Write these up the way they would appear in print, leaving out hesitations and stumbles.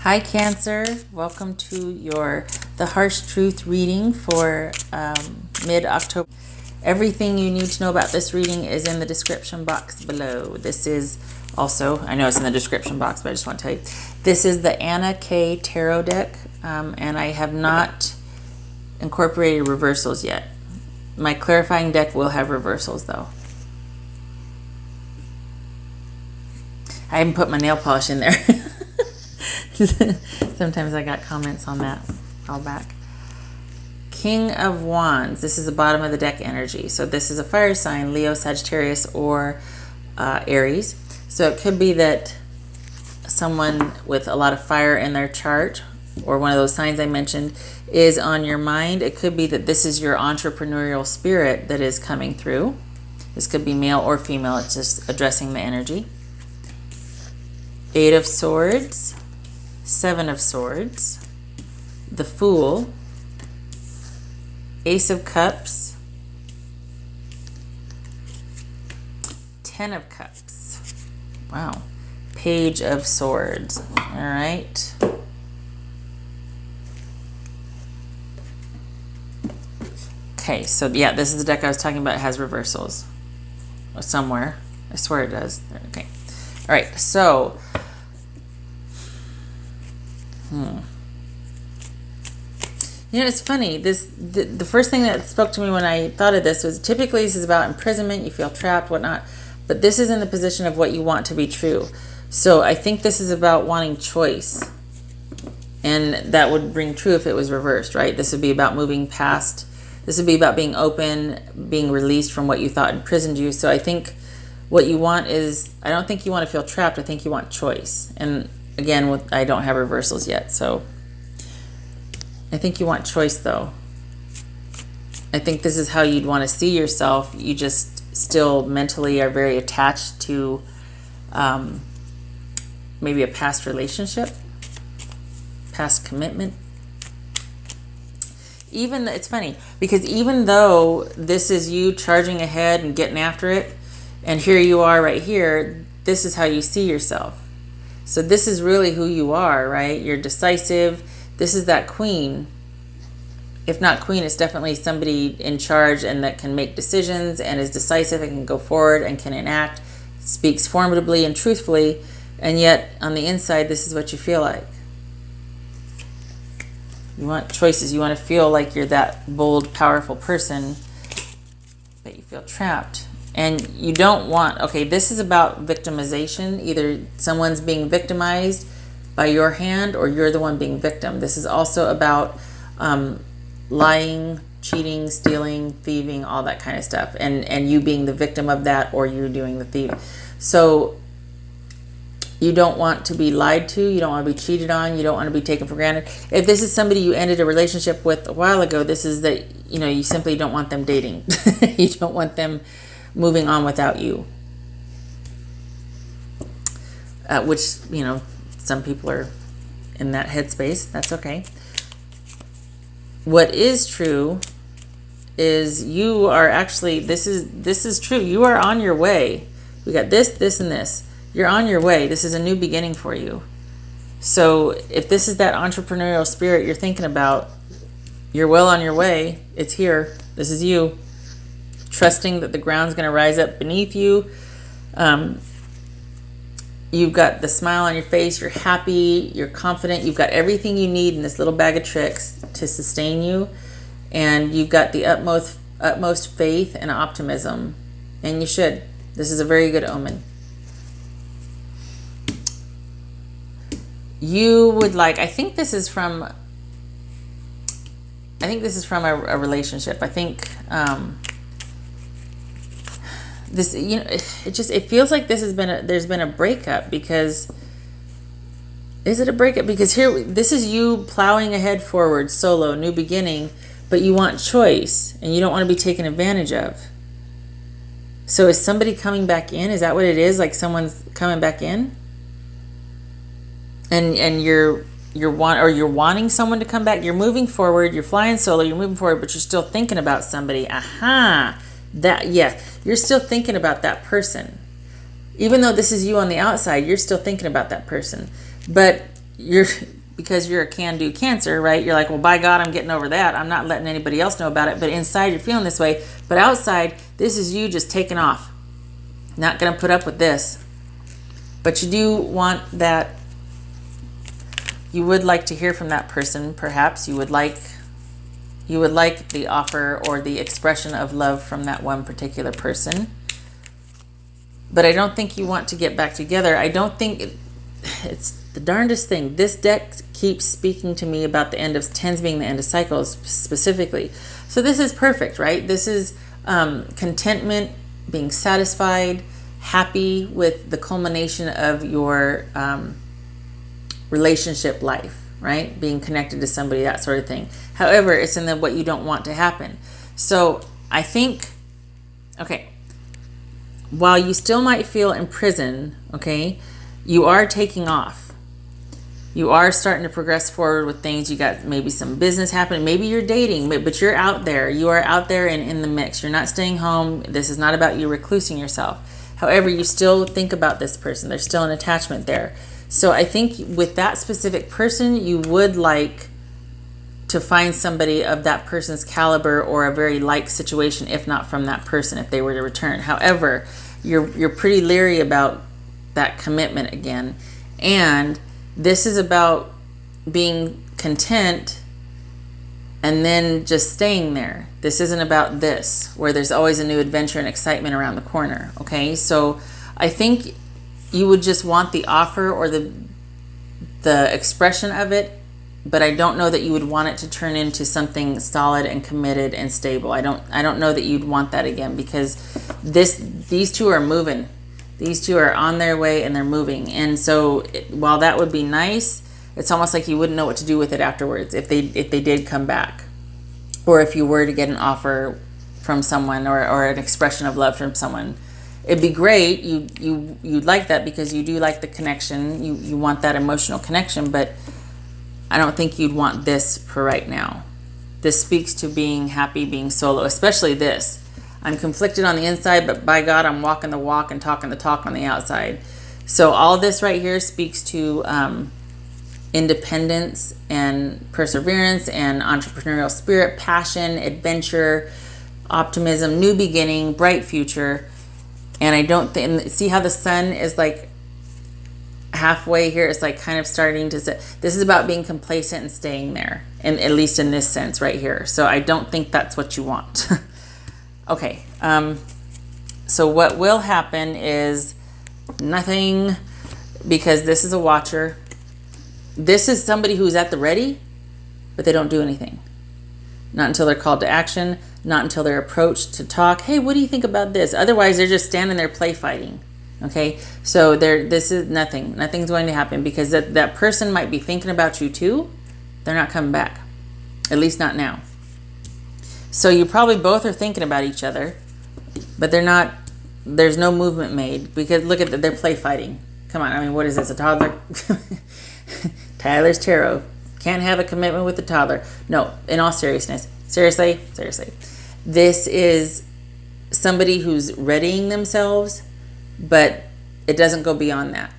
Hi Cancer, welcome to the Harsh Truth reading for mid-October. Everything you need to know about this reading is in the description box below. This is also, I know it's in the description box, but I just want to tell you, this is the Anna K Tarot deck, and I have not incorporated reversals yet. My clarifying deck will have reversals though. I haven't put my nail polish in there. Sometimes I got comments on that all back. King of Wands. This is the bottom of the deck energy. So this is a fire sign, Leo, Sagittarius, or Aries. So it could be that someone with a lot of fire in their chart, or one of those signs I mentioned, is on your mind. It could be that this is your entrepreneurial spirit that is coming through. This could be male or female. It's just addressing the energy. Eight of Swords, Seven of Swords, the Fool, Ace of Cups, Ten of Cups. Wow. Page of Swords. All right. Okay, so yeah, this is the deck I was talking about. It has reversals somewhere. I swear it does. Okay. All right, so you know, it's funny. The first thing that spoke to me when I thought of this was typically this is about imprisonment. You feel trapped, whatnot. But this is in the position of what you want to be true. So I think this is about wanting choice, and that would ring true if it was reversed, right? This would be about moving past. This would be about being open, being released from what you thought imprisoned you. So I think what you want is, I don't think you want to feel trapped. I think you want choice. And again, I don't have reversals yet, so I think you want choice though. I think this is how you'd want to see yourself. You just still mentally are very attached to maybe a past relationship, past commitment. Even, it's funny, because even though this is you charging ahead and getting after it, and here you are right here, this is how you see yourself. So this is really who you are, right? You're decisive. This is that queen. If not queen, it's definitely somebody in charge and that can make decisions and is decisive and can go forward and can enact, speaks formidably and truthfully, and yet on the inside, this is what you feel like. You want choices. You want to feel like you're that bold, powerful person, but you feel trapped. And you don't want, okay, this is about victimization. Either someone's being victimized by your hand or you're the one being victim. This is also about lying, cheating, stealing, thieving, all that kind of stuff. And you being the victim of that, or you doing the thieving. So you don't want to be lied to. You don't want to be cheated on. You don't want to be taken for granted. If this is somebody you ended a relationship with a while ago, this is that, you know, you simply don't want them dating. You don't want them moving on without you. Which, you know, some people are in that headspace. That's okay. What is true is you are actually, this is true. You are on your way. We got this, and this. You're on your way. This is a new beginning for you. So if this is that entrepreneurial spirit you're thinking about, you're well on your way. It's here. This is you. Trusting that the ground's going to rise up beneath you. You've got the smile on your face. You're happy. You're confident. You've got everything you need in this little bag of tricks to sustain you. And you've got the utmost faith and optimism. And you should. This is a very good omen. You would like, I think this is from a relationship. I think this, you know, it feels like there's been a breakup. Because is it a breakup? Because here, this is you plowing ahead forward, solo, new beginning, but you want choice and you don't want to be taken advantage of. So is somebody coming back in? Is that what it is? Like someone's coming back in? And you're wanting someone to come back. You're moving forward. You're flying solo. You're moving forward, but you're still thinking about somebody. Aha, you're still thinking about that person. Even though this is you on the outside, you're still thinking about that person. But because you're a can-do Cancer, right? You're like, well, by God, I'm getting over that. I'm not letting anybody else know about it. But inside, you're feeling this way. But outside, this is you just taking off. Not going to put up with this. But you do want that. You would like to hear from that person, perhaps. You would like the offer or the expression of love from that one particular person. But I don't think you want to get back together. I don't think it's the darndest thing. This deck keeps speaking to me about the end of tens being the end of cycles specifically. So this is perfect, right? This is contentment, being satisfied, happy with the culmination of your relationship life, right? Being connected to somebody, that sort of thing. However, it's in the what you don't want to happen. So I think, okay, while you still might feel in prison, okay, you are taking off. You are starting to progress forward with things. You got maybe some business happening. Maybe you're dating, but you're out there. You are out there and in the mix. You're not staying home. This is not about you reclusing yourself. However, you still think about this person. There's still an attachment there. So I think with that specific person, you would like to find somebody of that person's caliber or a very like situation, if not from that person, if they were to return. However, you're pretty leery about that commitment again. And this is about being content and then just staying there. This isn't about this, where there's always a new adventure and excitement around the corner. Okay, so I think you would just want the offer or the expression of it, but I don't know that you would want it to turn into something solid and committed and stable. I don't know that you'd want that again, because these two are moving. These two are on their way and they're moving. And so while that would be nice, it's almost like you wouldn't know what to do with it afterwards if they did come back, or if you were to get an offer from someone or an expression of love from someone. It'd be great. You'd like that because you do like the connection. You want that emotional connection, but I don't think you'd want this for right now. This speaks to being happy, being solo, especially this. I'm conflicted on the inside, but by God, I'm walking the walk and talking the talk on the outside. So all this right here speaks to independence and perseverance and entrepreneurial spirit, passion, adventure, optimism, new beginning, bright future. And I don't think, see how the sun is like halfway here? It's like kind of starting to say, this is about being complacent and staying there, and at least in this sense right here. So I don't think that's what you want. Okay, so what will happen is nothing, because this is a watcher. This is somebody who's at the ready, but they don't do anything. Not until they're called to action, not until they're approached to talk. Hey, what do you think about this? Otherwise, they're just standing there play fighting. Okay, so this is nothing. Nothing's going to happen, because that person might be thinking about you too. They're not coming back, at least not now. So you probably both are thinking about each other, but they're not. There's no movement made, because look at they're play fighting. Come on, I mean, what is this, a toddler? Tyler's tarot. Can't have a commitment with a toddler. No, in all seriousness. Seriously. This is somebody who's readying themselves, but it doesn't go beyond that.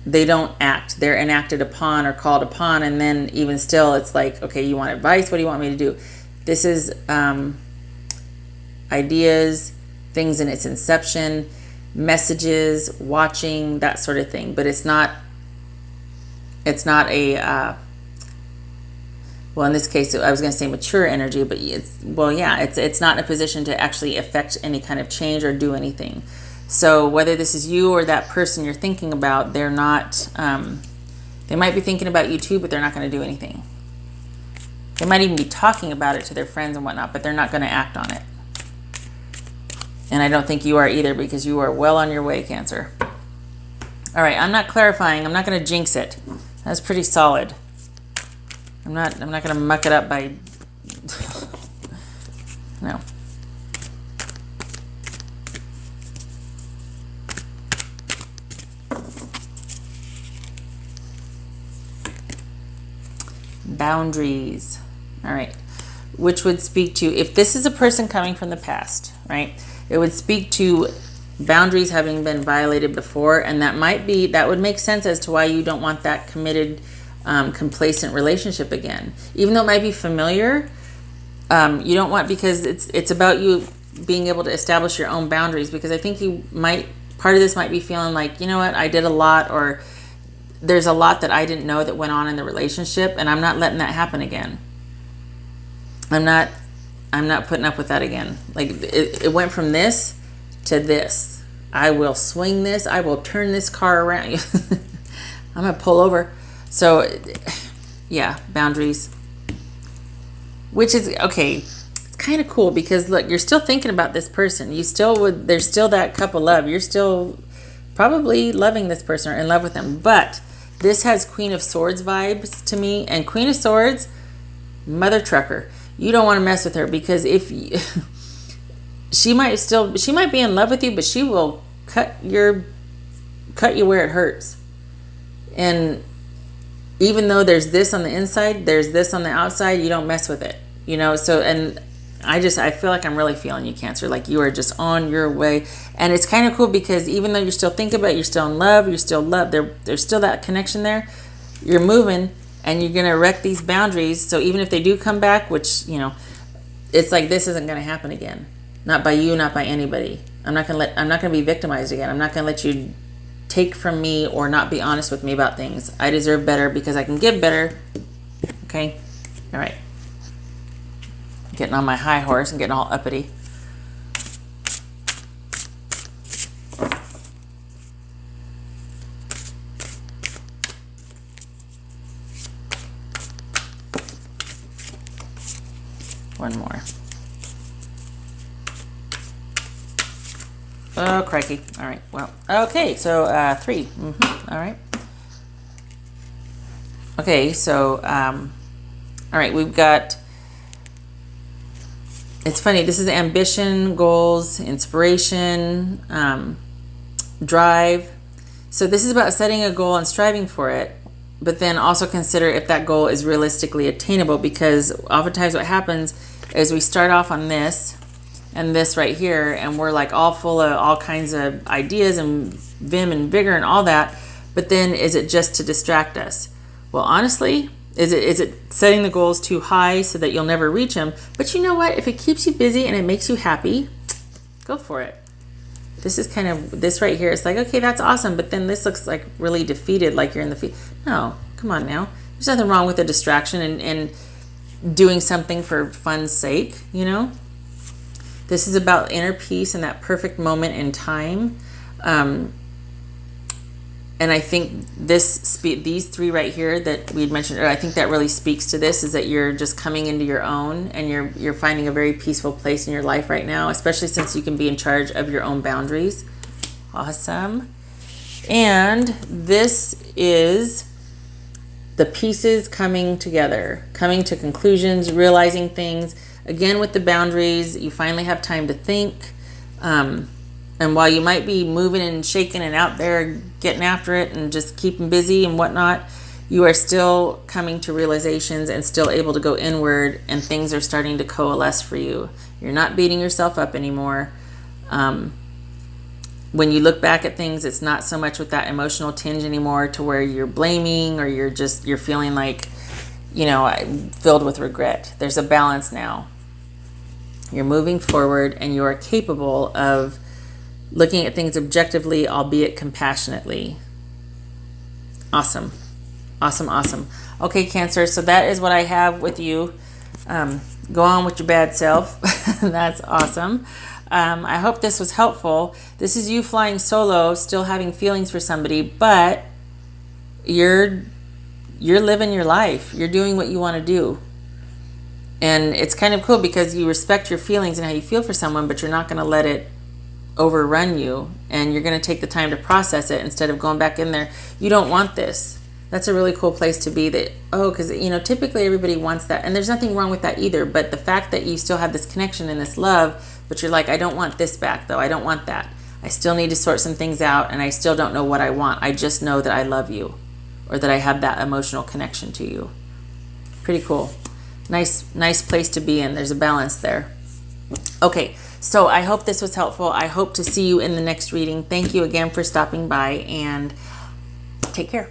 They don't act. They're enacted upon or called upon, and then even still, it's like, okay, you want advice? What do you want me to do? This is ideas, things in its inception, messages, watching, that sort of thing. But it's not a well, in this case, I was going to say mature energy, but it's not in a position to actually affect any kind of change or do anything. So whether this is you or that person you're thinking about, they're not, they might be thinking about you too, but they're not going to do anything. They might even be talking about it to their friends and whatnot, but they're not going to act on it. And I don't think you are either, because you are well on your way, Cancer. All right, I'm not clarifying. I'm not going to jinx it. That's pretty solid. I'm not going to muck it up by no. Boundaries. All right. Which would speak to, if this is a person coming from the past, right? It would speak to boundaries having been violated before, and that would make sense as to why you don't want that committed, complacent relationship again. Even though it might be familiar, you don't want, because it's about you being able to establish your own boundaries, because I think part of this might be feeling like, you know what, I did a lot, or there's a lot that I didn't know that went on in the relationship, and I'm not letting that happen again. I'm not putting up with that again. Like, it went from this to this. I will swing this. I will turn this car around. I'm going to pull over. So, yeah, boundaries. Which is, okay, it's kind of cool because, look, you're still thinking about this person. There's still that cup of love. You're still probably loving this person or in love with them. But this has Queen of Swords vibes to me. And Queen of Swords, mother trucker. You don't want to mess with her, because she might be in love with you, but she will cut you where it hurts. And even though there's this on the inside, there's this on the outside, you don't mess with it, so, and I feel like I'm really feeling you, Cancer, like you are just on your way. And it's kind of cool because even though you're still thinking about it, you're still in love, there's still that connection there, you're moving, and you're going to erect these boundaries. So even if they do come back, which, it's like, this isn't going to happen again. Not by you, not by anybody. I'm not going to be victimized again. I'm not going to let you take from me or not be honest with me about things. I deserve better because I can give better. Okay? All right. Getting on my high horse and getting all uppity. One more. Oh, crikey. All right. Well, okay. So, 3. All right. Okay. So, all right. We've got, it's funny. This is ambition, goals, inspiration, drive. So this is about setting a goal and striving for it, but then also consider if that goal is realistically attainable, because oftentimes what happens is we start off on this and this right here, and we're like all full of all kinds of ideas and vim and vigor and all that, but then is it just to distract us? Well, honestly, is it setting the goals too high so that you'll never reach them? But you know what? If it keeps you busy and it makes you happy, go for it. This is kind of, this right here, it's like, okay, that's awesome, but then this looks like really defeated, like you're in the field. No, come on now. There's nothing wrong with a distraction and doing something for fun's sake, This is about inner peace and that perfect moment in time. And I think these 3 right here that we'd mentioned, or I think that really speaks to this, is that you're just coming into your own, and you're finding a very peaceful place in your life right now, especially since you can be in charge of your own boundaries. Awesome. And this is the pieces coming together, coming to conclusions, realizing things. Again, with the boundaries, you finally have time to think. And while you might be moving and shaking and out there getting after it and just keeping busy and whatnot, you are still coming to realizations and still able to go inward, and things are starting to coalesce for you. You're not beating yourself up anymore. When you look back at things, it's not so much with that emotional tinge anymore to where you're blaming or you're feeling like, filled with regret. There's a balance now. You're moving forward, and you are capable of looking at things objectively, albeit compassionately. Awesome. Awesome, awesome. Okay, Cancer, so that is what I have with you. Go on with your bad self. That's awesome. I hope this was helpful. This is you flying solo, still having feelings for somebody, but you're living your life. You're doing what you want to do. And it's kind of cool because you respect your feelings and how you feel for someone, but you're not going to let it overrun you, and you're going to take the time to process it instead of going back in there. You don't want this. That's a really cool place to be. Because typically everybody wants that, and there's nothing wrong with that either, but the fact that you still have this connection and this love, but you're like, I don't want this back though. I don't want that. I still need to sort some things out, and I still don't know what I want. I just know that I love you, or that I have that emotional connection to you. Pretty cool. Nice place to be in. There's a balance there. Okay, So I hope this was helpful. I hope to see you in the next reading. Thank you again for stopping by, and take care.